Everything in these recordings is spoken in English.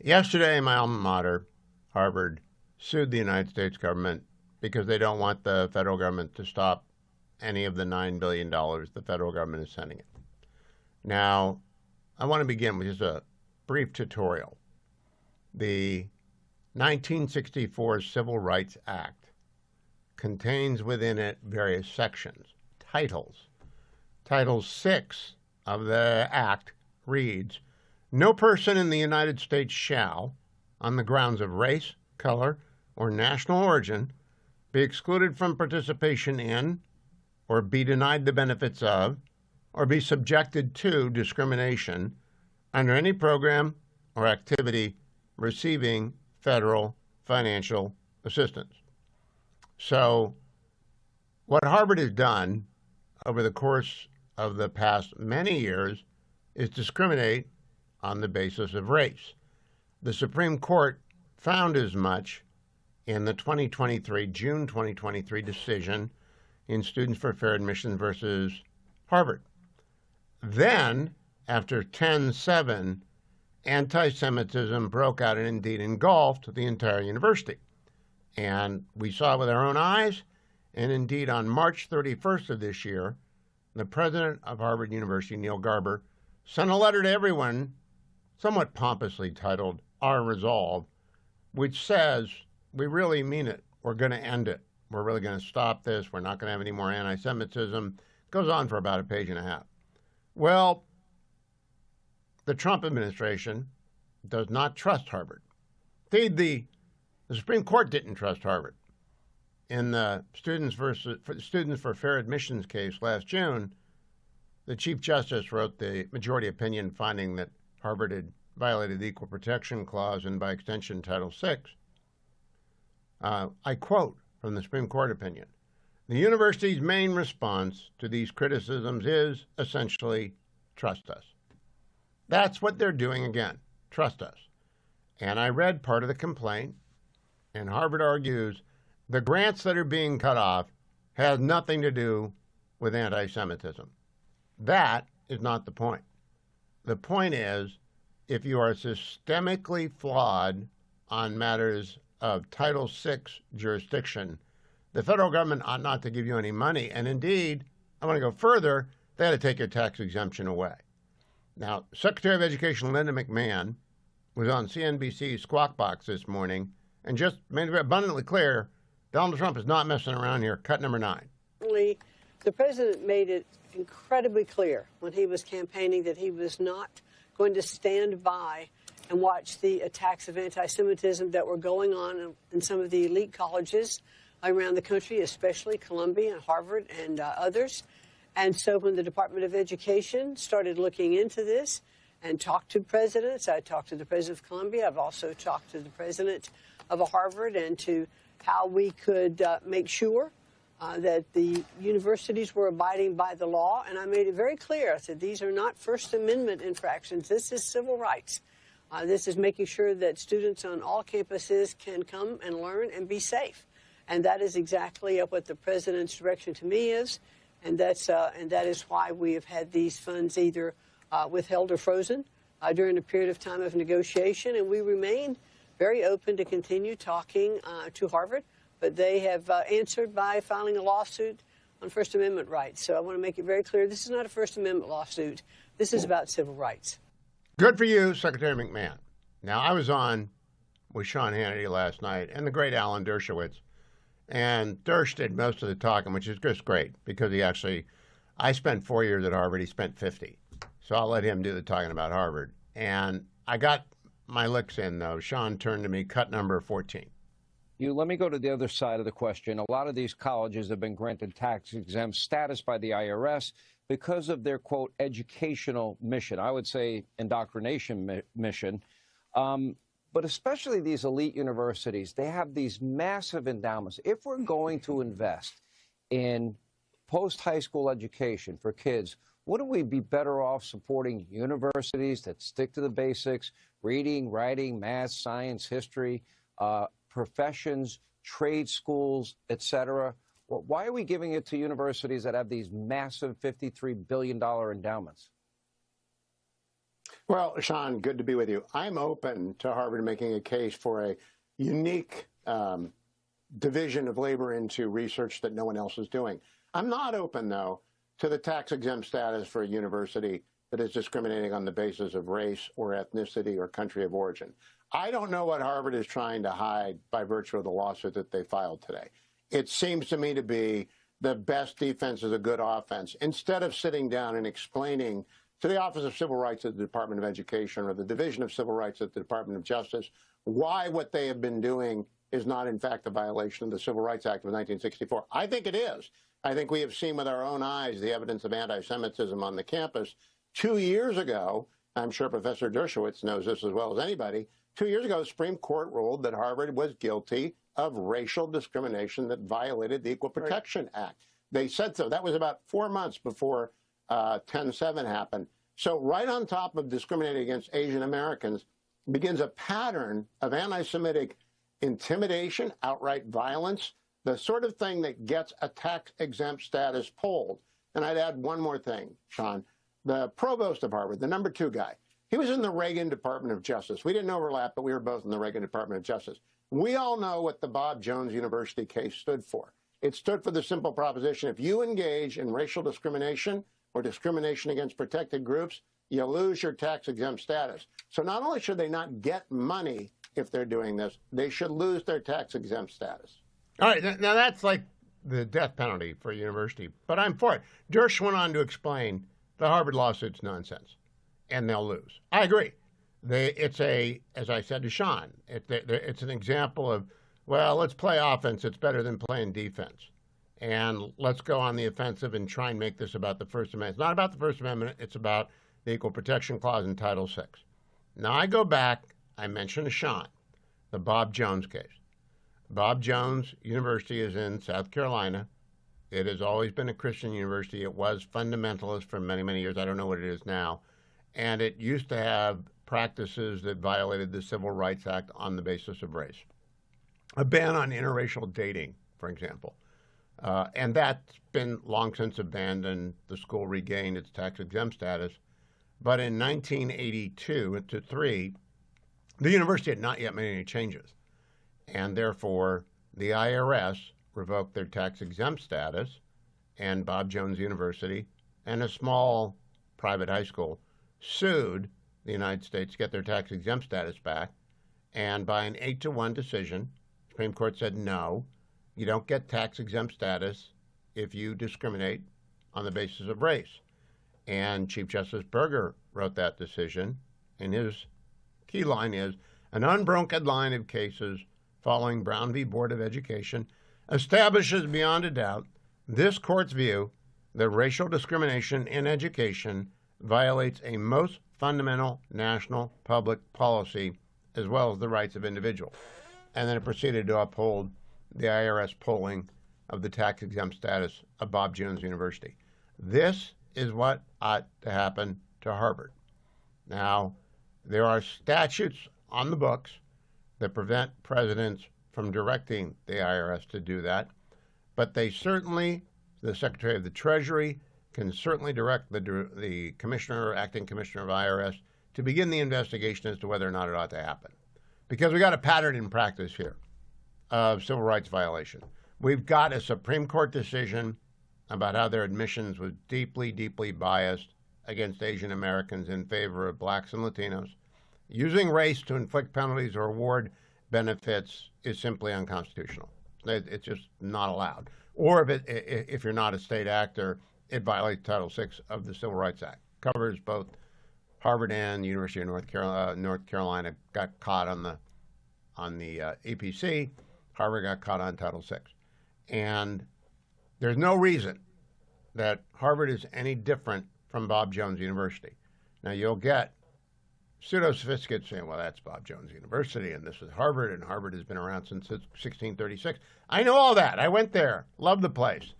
Yesterday, my alma mater, Harvard, sued the United States government because they don't want the federal government to stop any of the $9 billion the federal government is sending it. Now, I want to begin with just a brief tutorial. The 1964 Civil Rights Act contains within it various sections, titles. Title 6 of the Act reads, "No person in the United States shall, on the grounds of race, color, or national origin, be excluded from participation in, or be denied the benefits of, or be subjected to discrimination under any program or activity receiving federal financial assistance." So, what Harvard has done over the course of the past many years is discriminate on the basis of race. The Supreme Court found as much in the June 2023 decision in Students for Fair Admission versus Harvard. Then, after 10/7, anti-Semitism broke out and indeed engulfed the entire university. And we saw it with our own eyes, and indeed on March 31st of this year, the president of Harvard University, Neil Garber, sent a letter to everyone, somewhat pompously titled, "Our Resolve," which says, we really mean it. We're going to end it. We're really going to stop this. We're not going to have any more anti-Semitism. Goes on for about a page and a half. Well, the Trump administration does not trust Harvard. Indeed, the Supreme Court didn't trust Harvard. In the Students for Fair Admissions case last June, the Chief Justice wrote the majority opinion finding that Harvard had violated the Equal Protection Clause and, by extension, Title VI. I quote from the Supreme Court opinion, "The university's main response to these criticisms is essentially, trust us." That's what they're doing again, trust us. And I read part of the complaint, and Harvard argues the grants that are being cut off has nothing to do with anti-Semitism. That is not the point. The point is, if you are systemically flawed on matters of Title VI jurisdiction, the federal government ought not to give you any money. And indeed, I want to go further, they ought to take your tax exemption away. Now, Secretary of Education Linda McMahon was on CNBC's Squawk Box this morning and just made it abundantly clear Donald Trump is not messing around here. Cut number 9. The president made it incredibly clear when he was campaigning that he was not going to stand by and watch the attacks of anti-Semitism that were going on in some of the elite colleges around the country, especially Columbia and Harvard and others. And so when the Department of Education started looking into this and talked to presidents, I talked to the president of Columbia, I've also talked to the president of Harvard, and to how we could make sure that the universities were abiding by the law. And I made it very clear, I said, these are not First Amendment infractions. This is civil rights. This is making sure that students on all campuses can come and learn and be safe. And that is exactly what the president's direction to me is. And that is why we have had these funds either withheld or frozen during a period of time of negotiation. And we remain very open to continue talking to Harvard. But they have answered by filing a lawsuit on First Amendment rights. So I want to make it very clear, this is not a First Amendment lawsuit. This is about civil rights. Good for you, Secretary McMahon. Now, I was on with Sean Hannity last night and the great Alan Dershowitz. And Dersh did most of the talking, which is just great because I spent 4 years at Harvard. He spent 50. So I'll let him do the talking about Harvard. And I got my licks in, though. Sean turned to me, cut number 14. Let me go to the other side of the question. A lot of these colleges have been granted tax-exempt status by the IRS because of their, quote, educational mission. I would say indoctrination mission. But especially these elite universities, they have these massive endowments. If we're going to invest in post-high school education for kids, wouldn't we be better off supporting universities that stick to the basics, reading, writing, math, science, history, professions, trade schools, et cetera? Well, why are we giving it to universities that have these massive $53 billion endowments? Well, Sean, good to be with you. I'm open to Harvard making a case for a unique division of labor into research that no one else is doing. I'm not open, though, to the tax-exempt status for a university that is discriminating on the basis of race or ethnicity or country of origin. I don't know what Harvard is trying to hide by virtue of the lawsuit that they filed today. It seems to me to be the best defense is a good offense. Instead of sitting down and explaining to the Office of Civil Rights at the Department of Education or the Division of Civil Rights at the Department of Justice why what they have been doing is not, in fact, a violation of the Civil Rights Act of 1964. I think it is. I think we have seen with our own eyes the evidence of anti-Semitism on the campus. 2 years ago, I'm sure Professor Dershowitz knows this as well as anybody, 2 years ago, the Supreme Court ruled that Harvard was guilty of racial discrimination that violated the Equal Protection Act. They said so. That was about 4 months before 10/7 happened. So right on top of discriminating against Asian Americans begins a pattern of anti-Semitic intimidation, outright violence, the sort of thing that gets a tax-exempt status pulled. And I'd add one more thing, Sean. The provost of Harvard, the number 2 guy, he was in the Reagan Department of Justice. We didn't overlap, but we were both in the Reagan Department of Justice. We all know what the Bob Jones University case stood for. It stood for the simple proposition, if you engage in racial discrimination or discrimination against protected groups, you lose your tax-exempt status. So not only should they not get money if they're doing this, they should lose their tax-exempt status. All right, now that's like the death penalty for a university, but I'm for it. Dersh went on to explain the Harvard lawsuit's nonsense, and they'll lose. I agree. It's as I said to Sean, it's an example of, well, let's play offense. It's better than playing defense. And let's go on the offensive and try and make this about the First Amendment. It's not about the First Amendment. It's about the Equal Protection Clause in Title VI. Now, I go back, I mentioned to Sean, the Bob Jones case. Bob Jones University is in South Carolina. It has always been a Christian university. It was fundamentalist for many, many years. I don't know what it is now. And it used to have practices that violated the Civil Rights Act on the basis of race. A ban on interracial dating, for example. And that's been long since abandoned. The school regained its tax-exempt status. But in 1982 to 3, the university had not yet made any changes. And therefore, the IRS revoked their tax-exempt status, and Bob Jones University and a small private high school sued the United States to get their tax-exempt status back. And by an 8-1 decision, the Supreme Court said, no, you don't get tax-exempt status if you discriminate on the basis of race. And Chief Justice Berger wrote that decision, and his key line is, an unbroken line of cases following Brown v. Board of Education establishes beyond a doubt this court's view that racial discrimination in education violates a most fundamental national public policy as well as the rights of individuals. And then it proceeded to uphold the IRS pulling of the tax-exempt status of Bob Jones University. This is what ought to happen to Harvard. Now, there are statutes on the books that prevent presidents from directing the IRS to do that, but they certainly, the Secretary of the Treasury, can certainly direct the commissioner, acting commissioner of IRS, to begin the investigation as to whether or not it ought to happen. Because we got a pattern in practice here of civil rights violation. We've got a Supreme Court decision about how their admissions was deeply, deeply biased against Asian Americans in favor of blacks and Latinos. Using race to inflict penalties or award benefits is simply unconstitutional. It's just not allowed. Or if you're not a state actor, it violates Title VI of the Civil Rights Act. Covers both Harvard and the University of North Carolina got caught on the EPC. Harvard got caught on Title VI. And there's no reason that Harvard is any different from Bob Jones University. Now, you'll get pseudo-sophisticates saying, well, that's Bob Jones University, and this is Harvard, and Harvard has been around since 1636. I know all that. I went there. Love the place.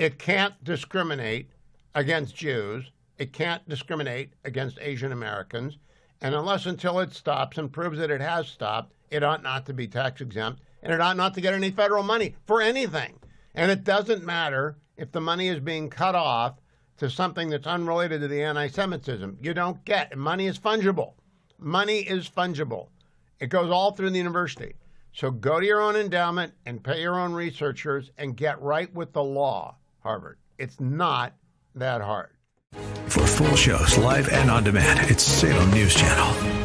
It can't discriminate against Jews. It can't discriminate against Asian Americans. And until it stops and proves that it has stopped, it ought not to be tax exempt, and it ought not to get any federal money for anything. And it doesn't matter if the money is being cut off to something that's unrelated to the anti-Semitism. You don't get. Money is fungible. Money is fungible. It goes all through the university. So go to your own endowment and pay your own researchers and get right with the law, Harvard. It's not that hard. For full shows, live and on demand, it's Salem News Channel.